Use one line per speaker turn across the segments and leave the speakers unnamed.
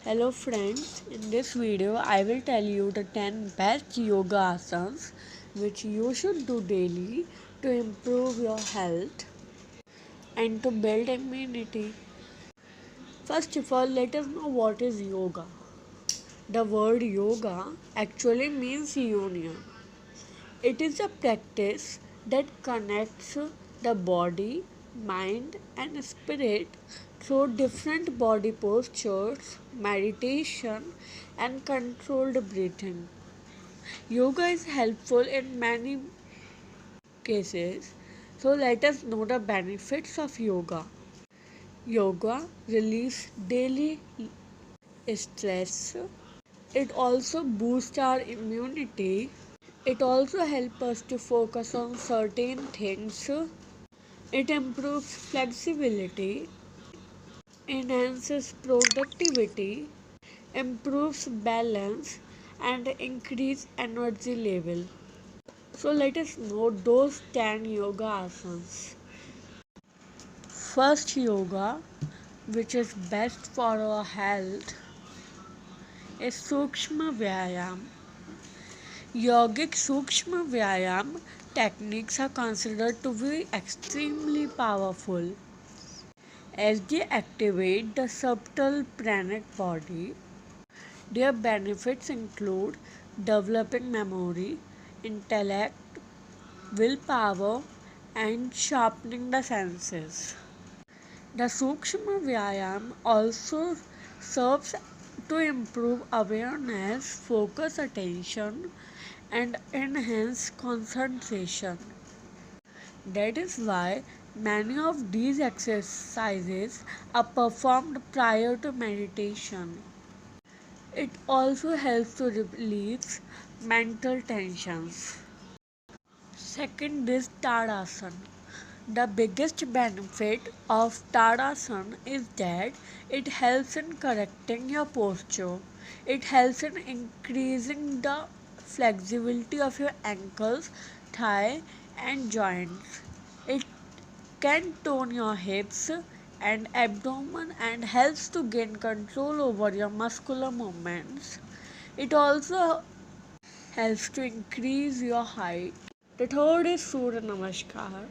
Hello friends, in this video I will tell you the 10 best yoga asanas which you should do daily to improve your health and to build immunity. First of all, let us know what is yoga. The word yoga actually means union. It is a practice that connects the body, mind, and spirit through different body postures, meditation, and controlled breathing. Yoga is helpful in many cases, so let us know the benefits of yoga. Yoga relieves daily stress. It also boosts our immunity. It also helps us to focus on certain things. It improves flexibility, enhances productivity, improves balance, and increase energy level. So let us know those 10 yoga asanas. First yoga, which is best for our health, is Sukshma Vyayam. Yogic Sukshma Vyayam techniques are considered to be extremely powerful as they activate the subtle pranic body. Their benefits include developing memory, intellect, willpower, and sharpening the senses. The Sukshma Vyayam also serves to improve awareness, focus attention, and enhance concentration. That is why many of these exercises are performed prior to meditation. It also helps to release mental tensions. Second is Tadasana. The biggest benefit of Tadasana is that it helps in correcting your posture. It helps in increasing the flexibility of your ankles, thigh, and joints. It can tone your hips and abdomen and helps to gain control over your muscular movements. It also helps to increase your height. The third is Surya Namaskar.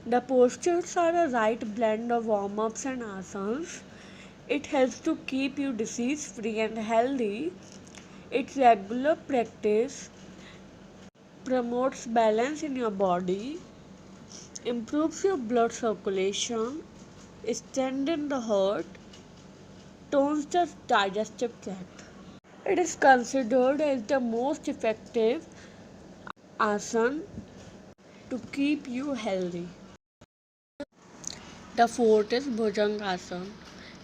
The postures are a right blend of warm ups and asanas. It helps to keep you disease free and healthy. Its regular practice promotes balance in your body, improves your blood circulation, strengthens the heart, tones the digestive tract. It is considered as the most effective asana to keep you healthy. The fourth is Bhujangasana.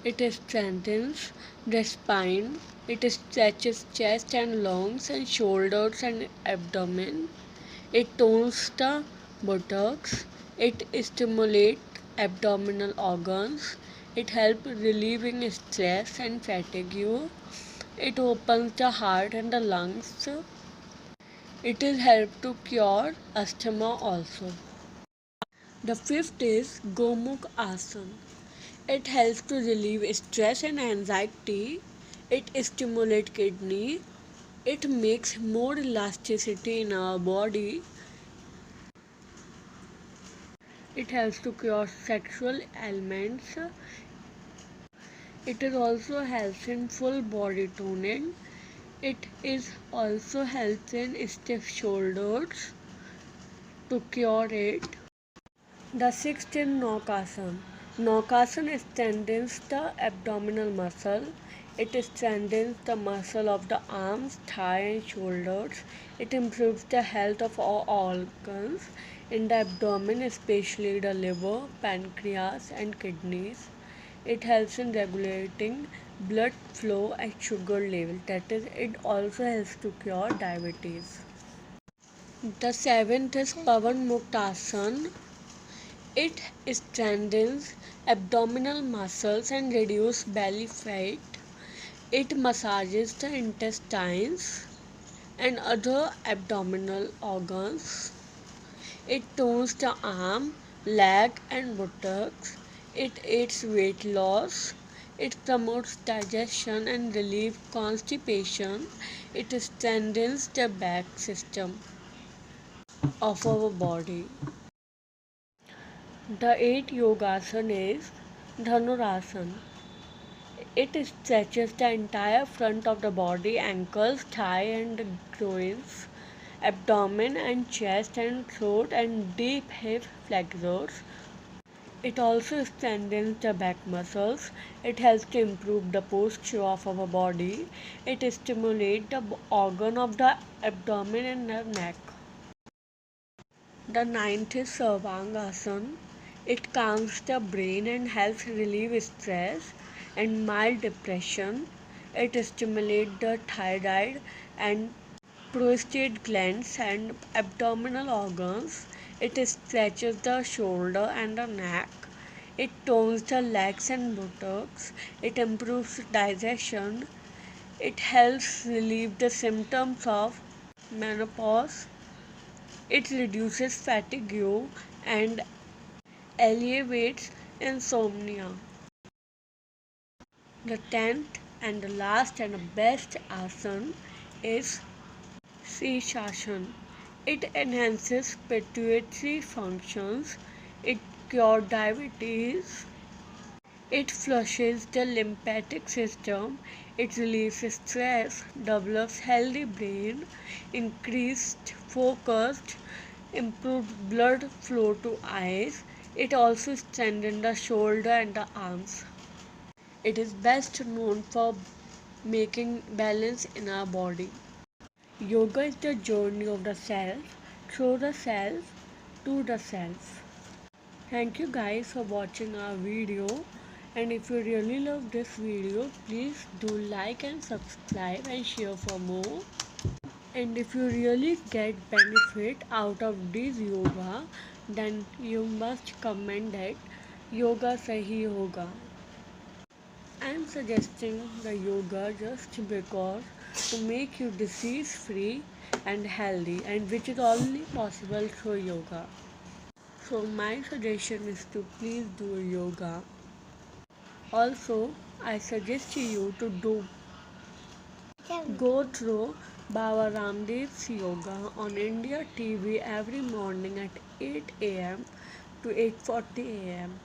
It strengthens the spine. It stretches chest and lungs and shoulders and abdomen. It tones the buttocks. It stimulates abdominal organs. It helps relieving stress and fatigue. It opens the heart and the lungs. It is help to cure asthma also. The fifth is Gomukh Asana. It helps to relieve stress and anxiety. It stimulates kidney. It makes more elasticity in our body. It helps to cure sexual ailments. It is also helps in full body toning. It is also helps in stiff shoulders to cure it. The sixth is Naukasana. Naukasana strengthens the abdominal muscle. It strengthens the muscle of the arms, thigh, and shoulders. It improves the health of all organs in the abdomen, especially the liver, pancreas, and kidneys. It helps in regulating blood flow and sugar level. That is, it also helps to cure diabetes. The seventh is Pavan Muktasana. It strengthens abdominal muscles and reduces belly fat. It massages the intestines and other abdominal organs. It tones the arm, leg, and buttocks. It aids weight loss. It promotes digestion and relieves constipation. It strengthens the back system of our body. The eighth yogasana is Dhanurasana. It stretches the entire front of the body, ankles, thigh and groins, abdomen and chest and throat and deep hip flexors. It also strengthens the back muscles. It helps to improve the posture of our body. It stimulates the organ of the abdomen and the neck. The ninth is Sarvangasana. It calms the brain and helps relieve stress and mild depression. It stimulates the thyroid and prostate glands and abdominal organs. It stretches the shoulder and the neck. It tones the legs and buttocks. It improves digestion. It helps relieve the symptoms of menopause. It reduces fatigue and alleviates insomnia. The tenth and the last and the best asana is Shirshasana. It enhances pituitary functions. It cures diabetes. It flushes the lymphatic system. It relieves stress, develops healthy brain, increased focus, improved blood flow to eyes. It also strengthens the shoulder and the arms. It is best known for making balance in our body. Yoga is the journey of the self, through the self, to the self. Thank you guys for watching our video, and if you really love this video, please do like and subscribe and share for more. And if you really get benefit out of this yoga, then you must comment that yoga sahi hoga. I am suggesting the yoga just because to make you disease free and healthy, and which is only possible through yoga. So my suggestion is to please do yoga. Also, I suggest you to go through Baba Ramdev's yoga on India TV every morning at 8 a.m. to 8:40 a.m.